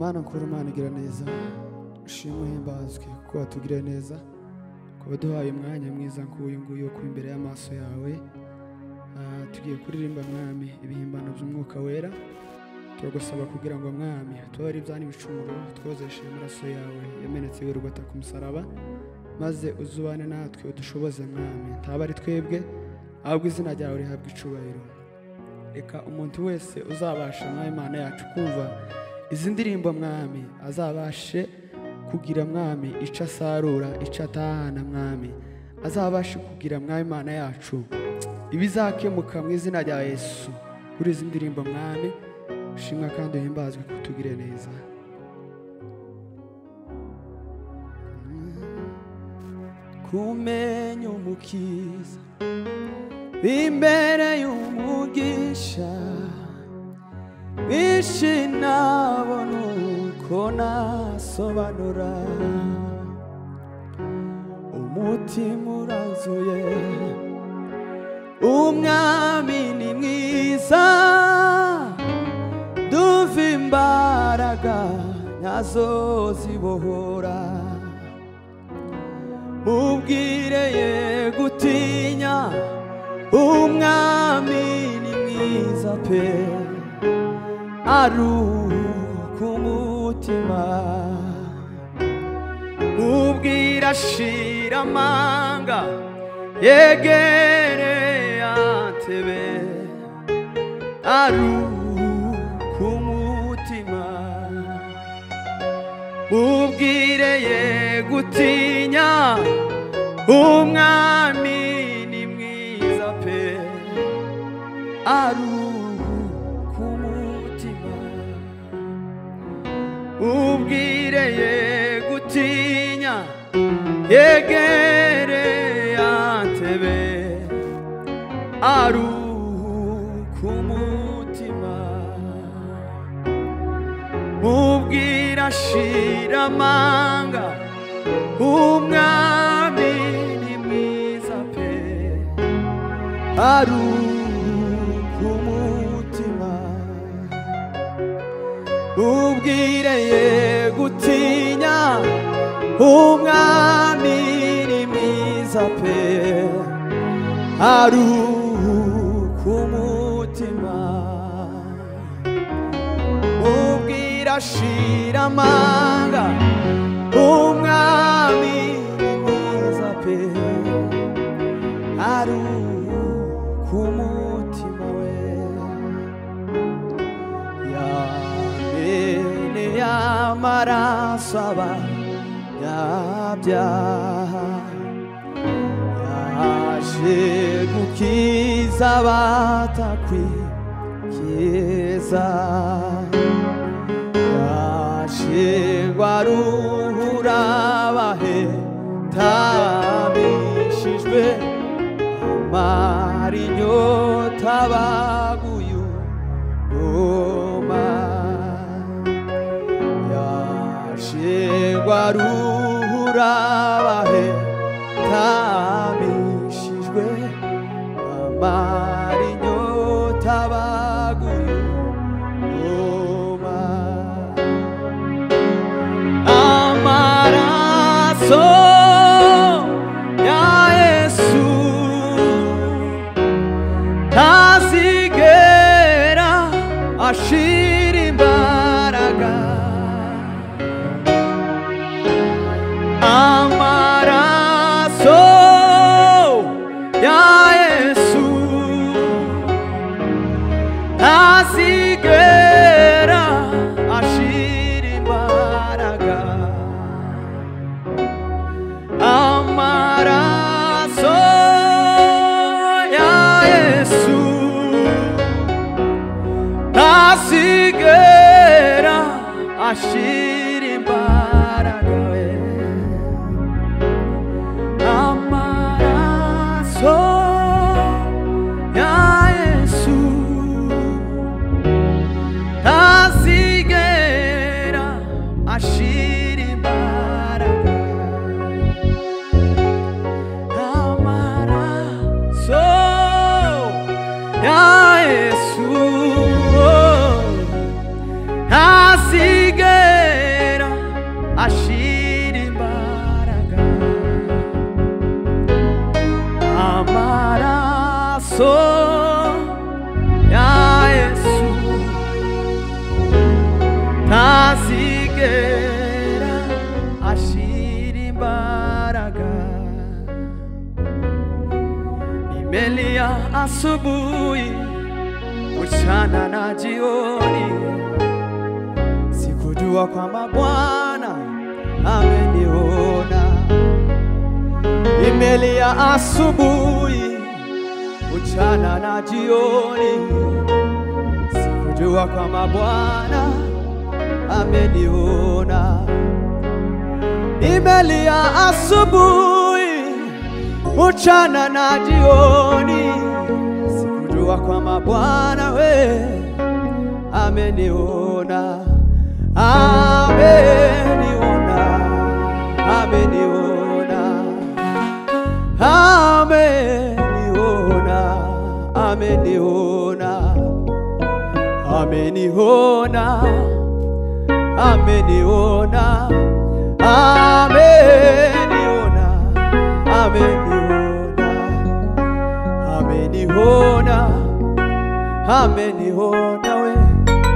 Mana nkuru, Mana igira neza, ushimwe himbazwe kuko watugiriye neza, kuba waduhaye umwanya mwiza nk'uyu nguyu wo kuba imbere y'amaso yawe. Tugiye kuririmba mwami ibihimbano by'umwuka wera. Turagusaba kugira ngo mwami tubare ibyaha n'ibicumuro, twozeshe amaraso yawe yamenetse y'urugota ku musaraba, maze uzubane natwe udushoboze mwami, ntaba ari twebwe ahubwo izina ryawe rihabwa icubahiro. Reka umuntu wese uzabasha mwami Imana yacu kumva izi ndirimbo mwami azabashe kugira mwami ico asarura ico atahana mwami, azabashe kugira mwami Imana yacu ibizakemuka mu izina rya Yesu. Kuri izi ndirimbo mwami ushimwa kandi uhimbazwe kutugire neza. Kumenya umukiza imbere y'umugisha, bishi nabona uko nasobanura, umutima urazuye, umwami ni mwiza, duva imbaraga nyazo zibohora, mubwire ye gutinya, umwami ni mwiza pe, aruhuka umutima, mubwire ashira amanga, yegere yantebe, aruhuka umutima, mubwire ye gutinya, umwami ni mwiza pe, aruhuka umutima, mubwire ye gutinya, yegere yantebe, aruhuka umutima, mubwire ashira amanga, umwami ni mwiza pe, aruhuka umutima, mubwire ye gutinya, umwami ni mwiza pe, aruhuka umutima, mubwire ashira amanga, umwami ni mwiza pe, aruhuka umutima we. Yameneye amaraso abanyabyaha, yaje gukiza abatakwikiza, yaje ngo aruhure abahetamishijwe, amara inyota baguye uruma, yaje ngo aruhure abahetamishijwe, amara inyota baguye uruma, amaraso ya Yesu ntazigera ashira imbaraga, amaraso ashira imbaraga amaraso ya Yesu ntazigera ashira imbaraga imelia asubuhi mchana na jioni sikujua kwamba Bwana ameniona imelia asubuhi mchana na jioni sikujua kwamba Bwana ameniona imelia asubuhi mchana na jioni sikujua kwamba Bwana we ameniona ameniona ameniona ameniona ameniona ameniona ameniona ameniona ameniona ameniona ameniona we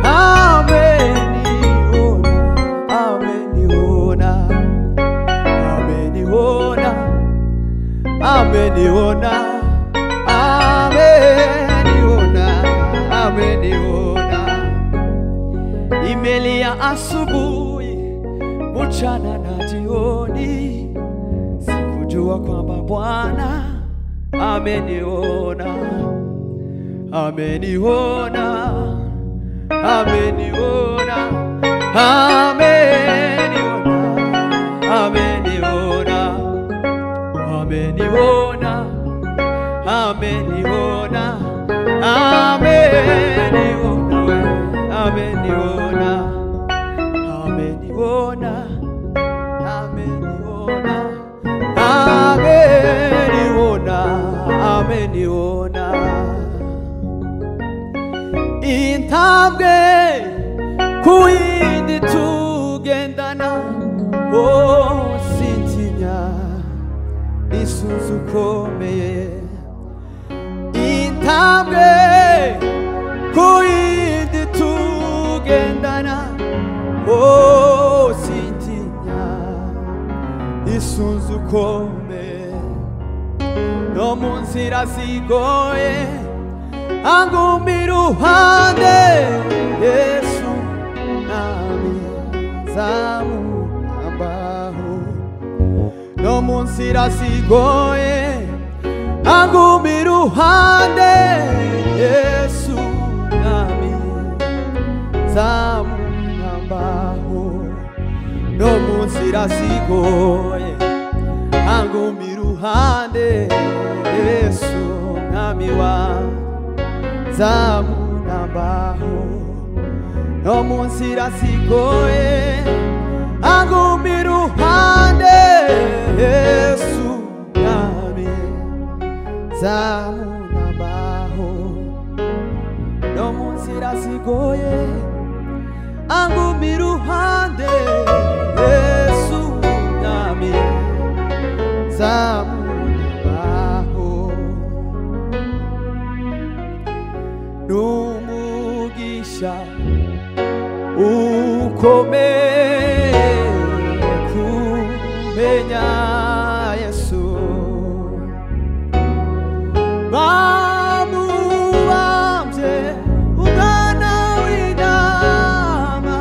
ameniona ameniona ameniona ameniona ameniona ameniona imelia asubuhi mchana na jioni sikujua kwamba Bwana ameniona ameniona ameniona ameniona ameniona ameniona ameniona ameniona ameniona ameniona ameniona ameniona intambwe kuyindi tugendana sintinya isuzu komeye intambwe kuyindi tugendana sintinya isuzu komeye no mu nzira zigoye angumira uruhande Yesu nami zamuhambaho no mu nzira zigoye angumira uruhande Yesu nami zamuhambaho no mu nzira zigoye angumira uruhande Yesu nami wa zamuhambaho no mu nzira zigoye angumira uruhande Yesu nami zamuhambaho no mu nzira zigoye angumira uruhande Yesu nami zamuhambaho n'umugisha ukomeye kumenya Yesu bamubambye umwana w'intama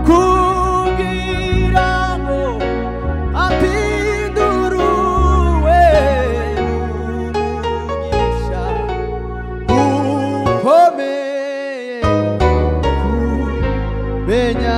kugira ngo apinduruwe n'umugisha ukomeye kumenya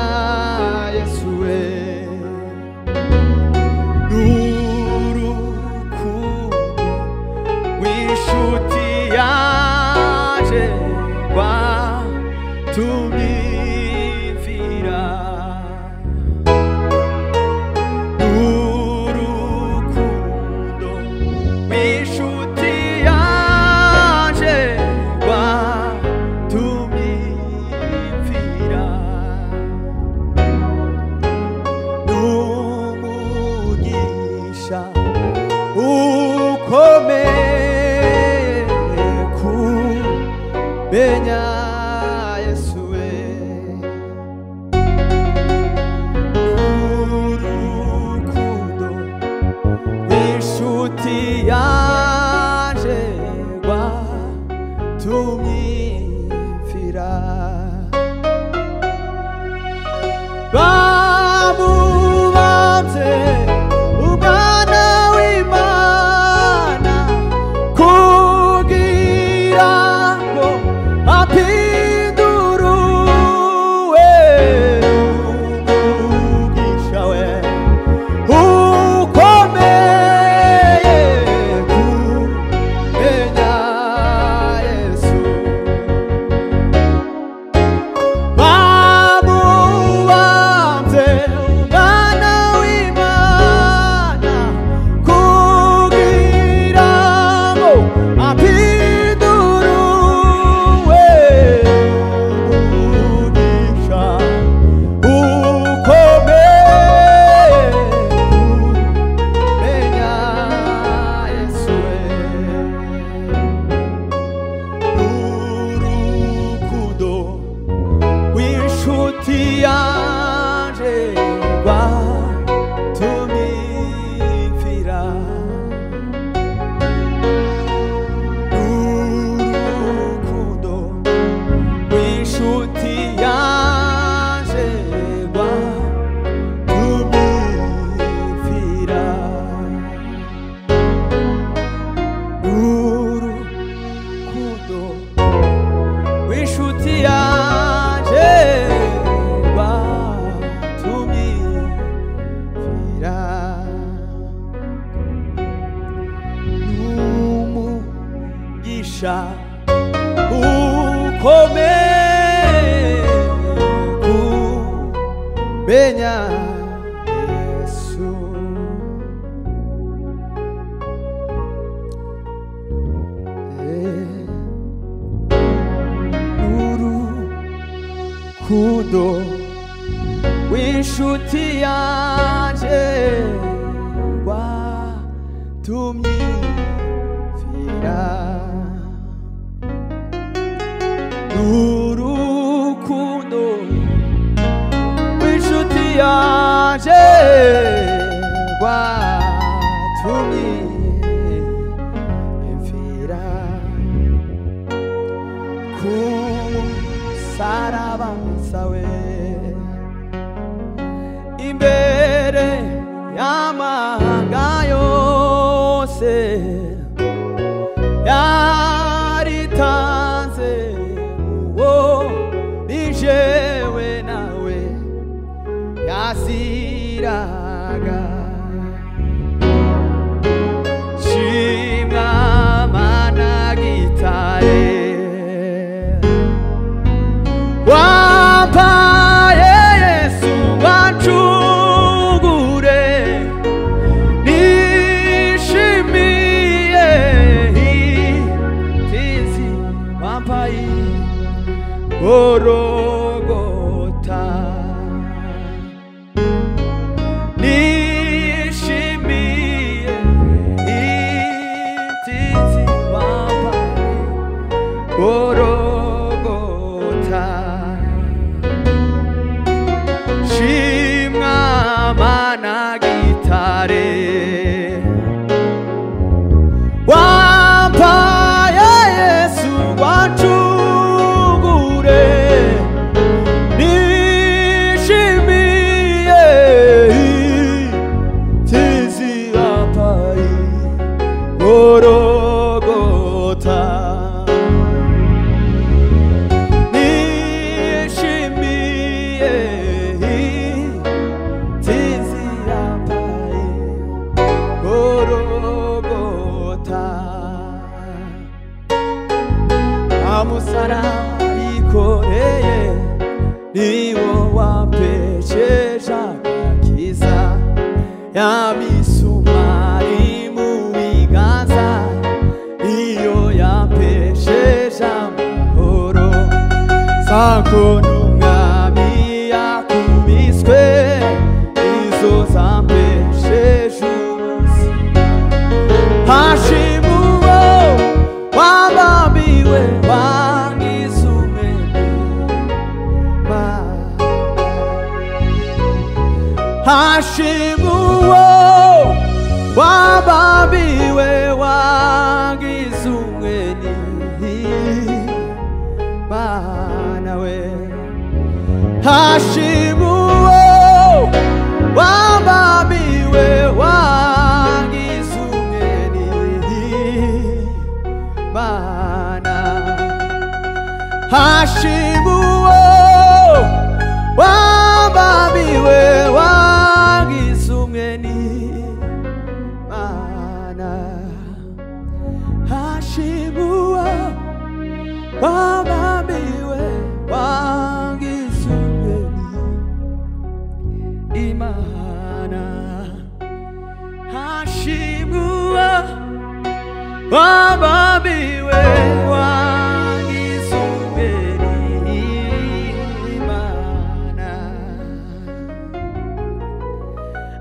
umugisha ukomeye kumenya Yesu. N'urukundo w'inshuti yanje rwatumye mfira. N'urukundo w'inshuti yanje rwatumye mfira. Ku musaraba sawe imbere y'amahanga yose yaritanze uwo ni jewe nawe yaziraga. Shimwa Mana gitare wampaye Yesu wancungure. Nishimiye intsinzi wampaye Golgotha. Nishimiye intsinzi wampaye Golgotha. Shimwa Mana gitare wampaye Yesu wancungure. Nishimiye intsinzi wampaye Golgotha. Nishimiye intsinzi wampaye Golgotha. Amusaraba yikoreye niwo wampesheje agakiza. Yamisumari mu biganza iyo yampesheje amahoro. Sako n'umwami yakubiswe izo zampesheje ubuzima. Hashimwe uwo wabambiwe wangize umwema. Hashimwe uwo wabambiwe wangize umwema we. Hashimwe uwo wabambiwe wangize umwema. Hashimwe uwo wabambiwe wangize umwema. Hashimwe uwo wabambiwe wangize umwema. Hashimwe uwo wabambiwe wangize umwema.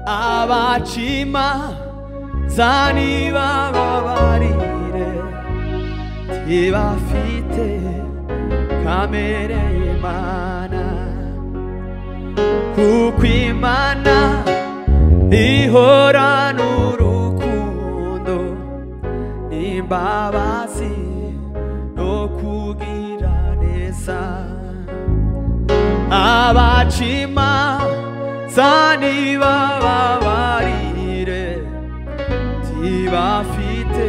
Abacima zani bababarire ntibafite kamere y'Imana. Kuko Imana ihorana urukundo n'imbabazi no kugira neza. Abacima zani bababarire ntibafite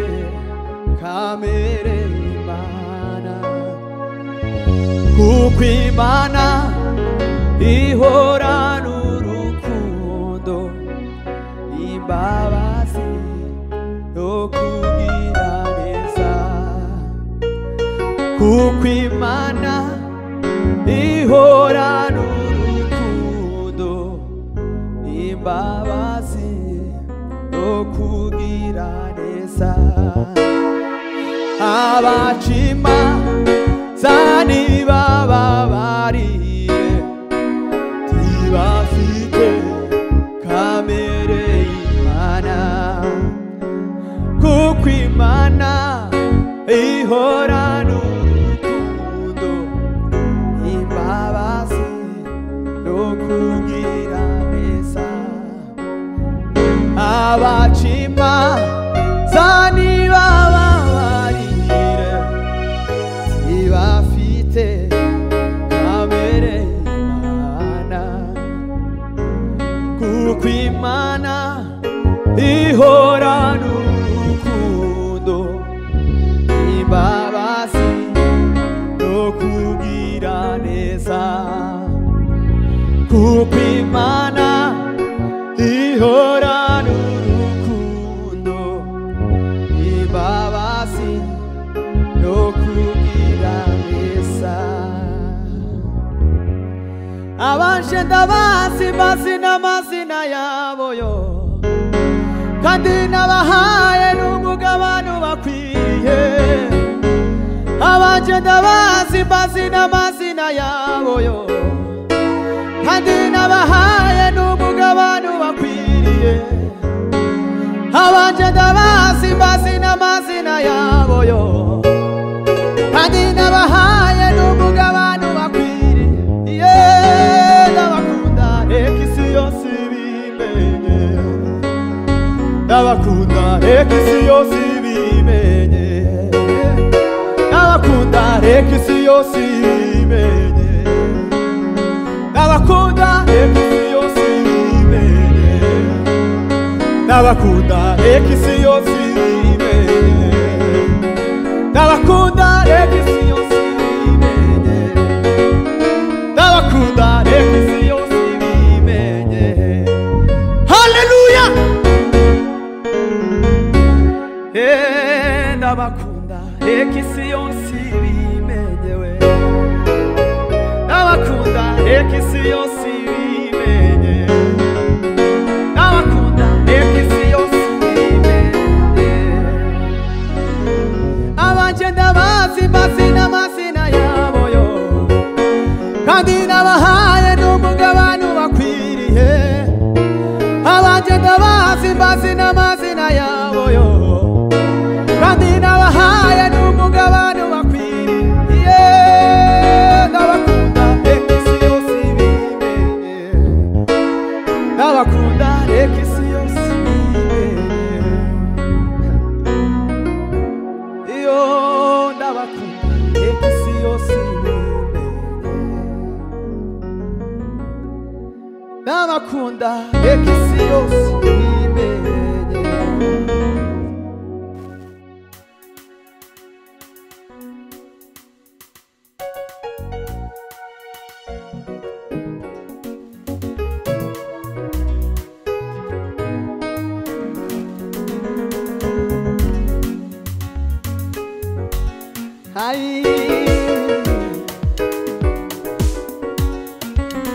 kamere y'Imana. Kuko Imana ihorana urukundo n'imbabazi no kugira neza. kuko Imana ihorana urukundo imbabazi no kugira neza abacima zani bababarire ntibafite kamere y'Imana kuko Imana ihorana urukundo imbabazi no kugira neza abacima zani bababarire ntibafite kamere y'Imana kuko Imana ihorana urukundo imbabazi no kugira neza kuko Imana ihorana urukundo imbabazi no kugira neza abanje ndabazi n'amazina yabo yo kandi nabahaye n'umugabane bakwiriye abanje ndabazi n'amazina yabo yo kandi nabahaye n'umugabane bakwiriye abanje ndabazi n'amazina yabo yo kandi nabahaye n'umugabane bakwiriye ndabakunda reka isi yose ibimenye ndabakunda reka isi yose ibimenye ndabakunda reka isi yose ibimenye ndabakunda reka isi yose ibimenye ndabakunda reka isi yose ibimenye ndabakunda reka isi yose ibimenye ndabakunda reka isi yose ibimenye haleluya ndabakunda reka isi yose ibimenye we ndabakunda reka isi yose ibimenye ndabakunda reka isi yose ibimenye abanje ndabazi n'amazina yabo yo kandi nabahaye n'umugabane bakwiriye abanje ndabazi n'amazina yabo yo kandi nabahaye n'umugabane bakwiriye ndabakunda reka isi yose ibimenye ndabakunda reka isi yose ibimenye iyo ndabakunda reka isi yose ibimenye ndabakunda reka isi yose ibimenye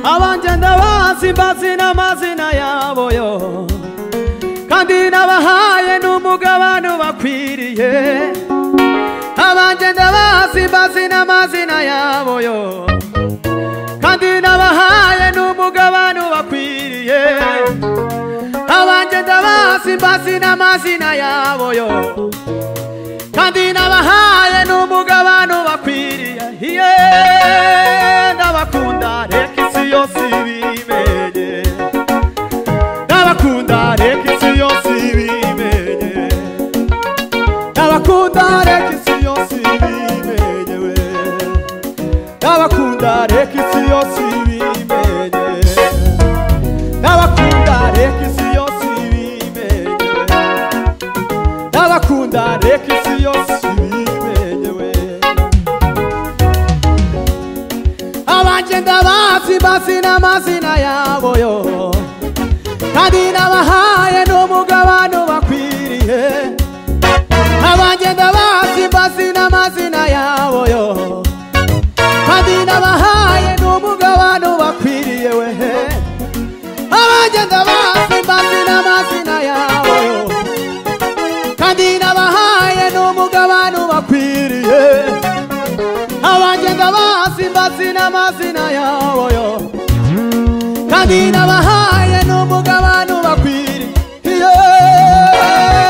abanje ndabazi n'amazina yabo yo kandi nabahaye n'umugabane bakwiriye abanje ndabazi n'amazina yabo yo kandi nabahaye n'umugabane bakwiriye abanje ndabazi n'amazina yabo yo kandi nabahaye n'umugabane bakwiriye ndabakunda reka isi yose ibimenye ndabakunda reka isi yose ibimenye ndabakunda reka isi yose ibimenye we ndabakunda reka isi yose ibimenye ndabakunda reka isi yose ibimenye ndabakunda reka isi yose ibimenye we abanje ndabazi n'amazina yabo yo kandi nabahaye n'umugabane bakwiriye abanje ndabazi n'amazina yabo yo kandi nabahaye n'umugabano bakwiriye wehe abagenda bazi n'amazina yabo yo kandi nabahaye n'umugabano bakwiriye abagenda bazi n'amazina yabo yo kandi nabahaye n'umugabano bakwiriye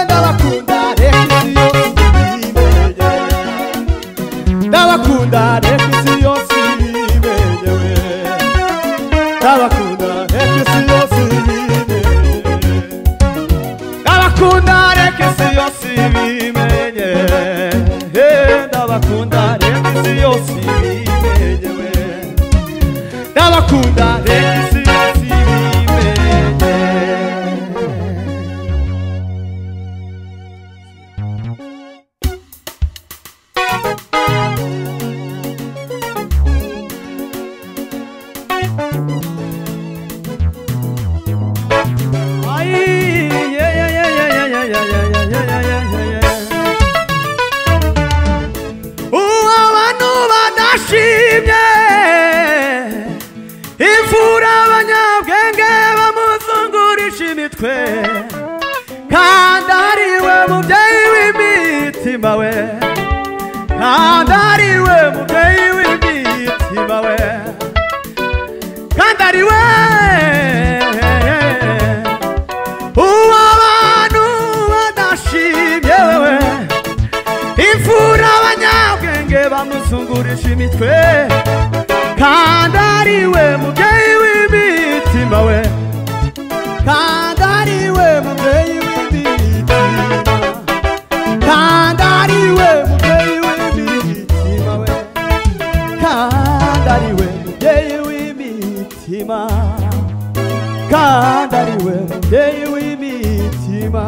ndabakunda ndabakunda rekisi yose imenyewe ndabakunda rekisi yose ndabakunda rekisi yose imenye ndabakunda rekisi yose imenyewe ndabakunda rekisi yose imenye. Abantu badashimye imfura abanyabwenge bamuzungurisha imitwe kandi ariwe mubyeyi w'imitima we kandi ariwe mubyeyi w'imitima we kandi ariwe abantu badashimye wewe imfura abanyabwenge bamuzungurisha imitwe kandi ariwe mubyeyi w'imitima we kandi ariwe mubyeyi w'imitima kandi ariwe mubyeyi w'imitima we kandi ariwe mubyeyi w'imitima kandi ariwe mubyeyi w'imitima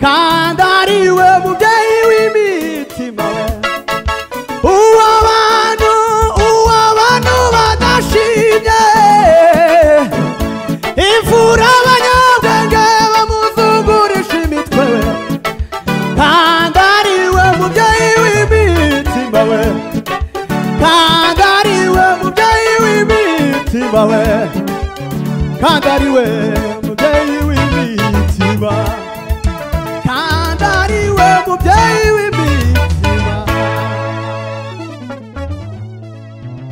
kandi ariwe mubyeyi w'imitima we uw'abantu badashimye imfura abanyabwenge bamuzungurisha imitwe we kandi ariwe mubyeyi w'imitima we kandi ariwe mubyeyi w'imitima we kandi ariwe mubyeyi w'imitima kandi ariwe mubyeyi w'imitima.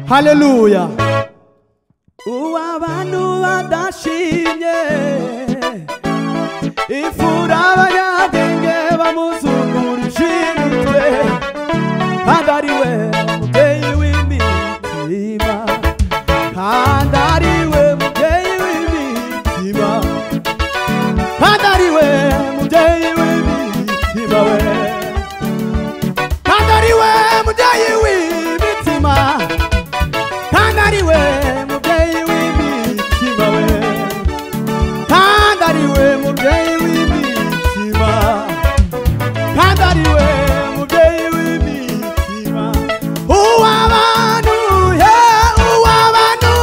Haleluya. Uw'abantu badashimye imfura abanyabwenge bamuzungurisha imitwe kandi ariwe mubyeyi w'imitima kandi ariwe mubyeyi w'imitima kandi ariwe mubyeyi w'imitima we kandi ariwe mubyeyi w'imitima kandi ariwe mubyeyi w'imitima we kandi ariwe mubyeyi w'imitima kandi ariwe mubyeyi w'imitima. Uw'abantu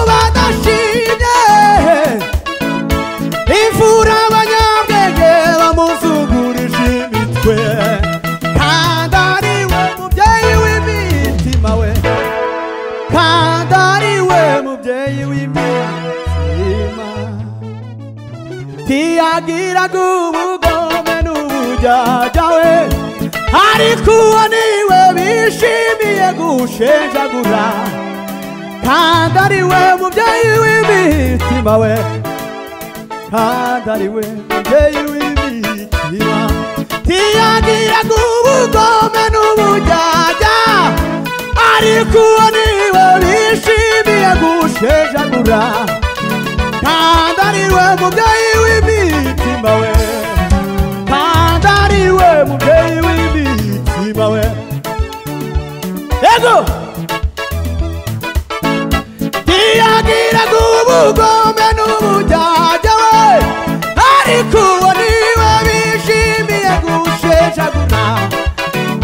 badashimye imfura abanyabwenge bamuzungurisha imitwe kandi ariwe mubyeyi w'imitima we kandi ariwe mubyeyi w'imitima ntiyagiraga ubugome n'ubujyajya we ariko uwo niwe bishimiye gushenjagura kandi ariwe mubyeyi w'imitima we kandi ariwe mubyeyi w'imitima ntiyagiraga ubugome n'ubujyajya ariko uwo niwe bishimiye gushenjagura kandi ariwe mubyeyi w'imitima we kandi ariwe mubyeyi w'imitima we. Yego ntiyagiraga ubugome n'ubujyajya we ariko uwo niwe bishimiye gushenjagura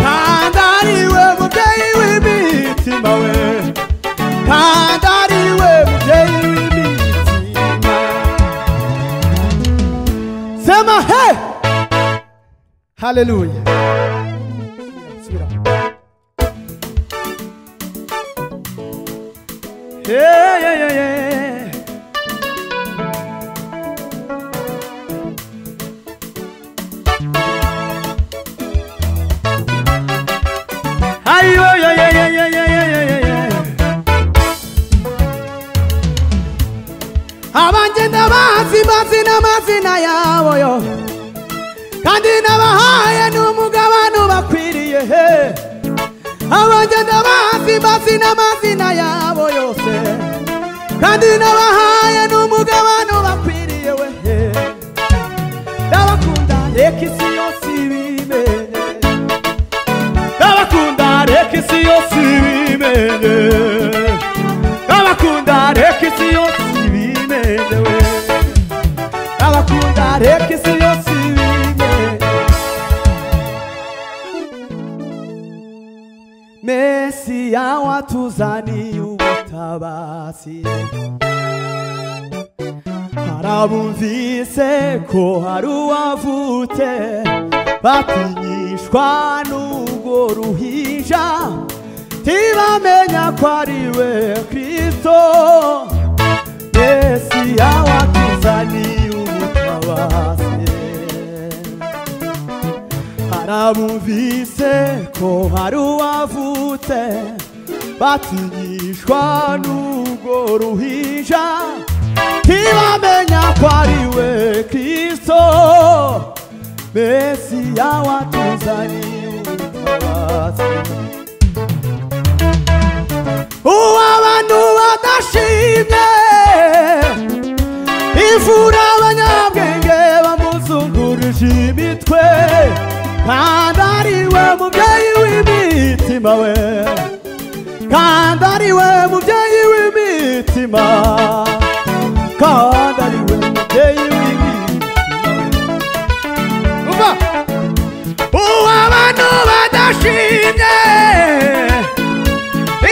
kandi ariwe mubyeyi w'imitima we kandi ariwe mubyeyi w'imitima. Sema he. Hallelujah. Abangenda mazina yabo yo kandi nabahaye n'umugabano bakwiriye abangenda mazina yabo yose kandi nabahaye n'umugabano bakwiriye we ndabakunda reka isi yose ibimenye ndabakunda reka isi yose ibimenye ndabakunda reka isi yose abakunda reka isi yose ibimenye Mesiya watuzaniye ubutabazi harabumvise ko hari uwavutse batinyishwa n'ubwo ruhinja ntibamenya ko ari we Kristo Mesiya watuzaniye ubutabazi harabumvise ko hari uwavutse batinyishwa n'ubwo ruhinja ntibamenya ko ari we Kristo Mesiya watuzaniye ubutabazi uw'abantu badashimye ivura abanyabwenge bamuzungurije imitwe kandi ari we mubyeyi w'imitima we kandi ari we mubyeyi w'imitima kandi ari we mubyeyi w'imitima uw'abantu badashimye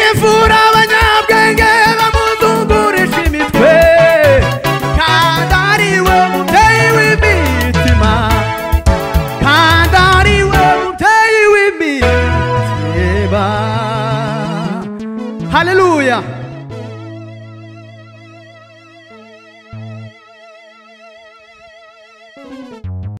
ivura abanyabwenge bamuzungurije imitwe kandi ari we mubyeyi w'imitima kandi ari we mubyeyi w'imitima haleluya